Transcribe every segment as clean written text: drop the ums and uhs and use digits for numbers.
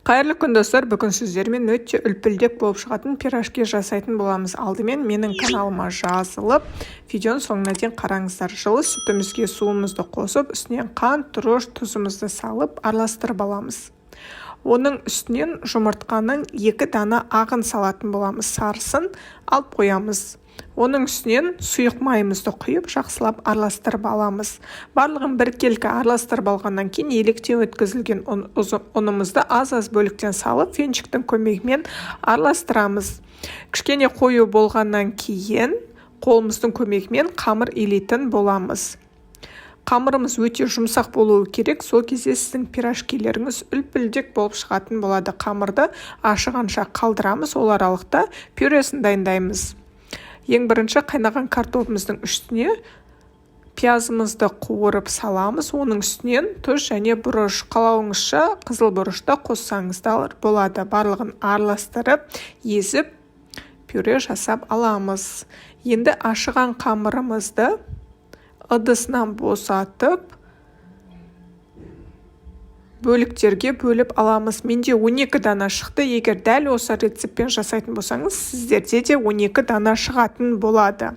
Қайырлы күн достар, бүгін сіздермен өте үлпілдек болып шығатын пирожки жасайтын боламыз. Алдымен менің каналыма жазылып, видеоның соңына дейін қараңыздар. Жылы сүтімізге суымызды қосып, үстінен қант, тұрыш, тұзымызды салып, араластырып аламыз. Оның үстінен жұмыртқаның 2 дана ағын салатын боламыз. Сарысын алып қоямыз. Оның үстінен сұйық майымызды құйып, жақсылап араластырып аламыз. Барлығын біркелкі араластырып алғаннан кейін електен өткізілген ұнымызды аз-аз бөліктен салып, фенчиктің көмегімен араластырамыз. Кішкене қою болғаннан кейін қолымыздың көмегімен қамыр илейтін боламыз. Қамырымыз өте жұмсақ болуы керек, сол кезде сіздің пирожкилеріңіз үлпілдек болып шығатын болады. Қамырды ашығанша қалдырамыз, ол аралықта пюресін дайындаймыз. Ең бірінші қайнаған картопымыздың үстіне пиязымызды қуырып саламыз. Оның үстінен тұз және бұрыш, қалауыңызша қызыл бұрышта қоссаңыздар болады. Барлығын араластырып, езіп, пюре жасап аламыз. Енді ашыған қамырымызды ыдысынан босатып, бөліктерге бөліп аламыз. Менде 12 дана шықты. Егер дәл осы рецептпен жасайтын болсаңыз, сіздерде де 12 дана шығатын болады.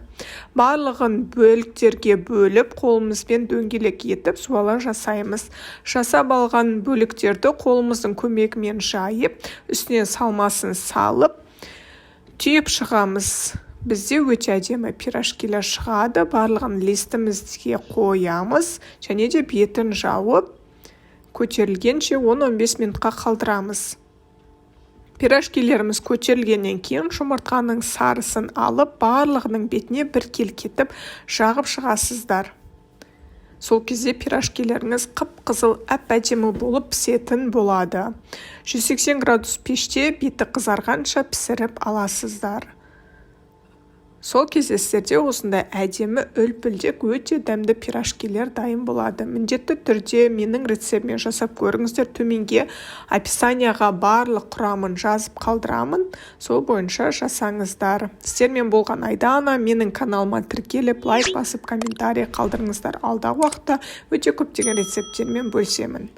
Барлығын бөліктерге бөліп, қолымызбен дөңгелек етіп, суала жасаймыз. Жасап алған бөліктерді қолымыздың көмегімен жайып, үстіне салмасын салып, түйіп шығамыз. Бізде өте әдемі пирожкилер шығады. Барлығын листімізге қоямыз және де бетін жауып, көтерілгенше 10-15 минутқа қалдырамыз. Пирожкилеріміз көтерілгеннен кейін жұмыртқаның сарысын алып, барлығының бетіне бір келкетіп жағып шығасыздар. Сол кезде пирожкилеріңіз қып-қызыл әп-әдемі болып пісетін болады. 180 градус пеште беті қызарғанша пісіріп аласыздар. Сол кезде сіздерде осындай әдемі үлпілдек өте дәмді пирожкилер дайын болады. Міндетті түрде менің рецептімен жасап көріңіздер. Төменге описанияға барлық құрамын жазып қалдырамын. Сол бойынша жасаңыздар. Сіздермен болған Айдана. Менің каналыма тіркеліп, лайк басып, комментарий қалдырыңыздар. Алдағы уақытта өте көптеген рецепттермен бөлісемін.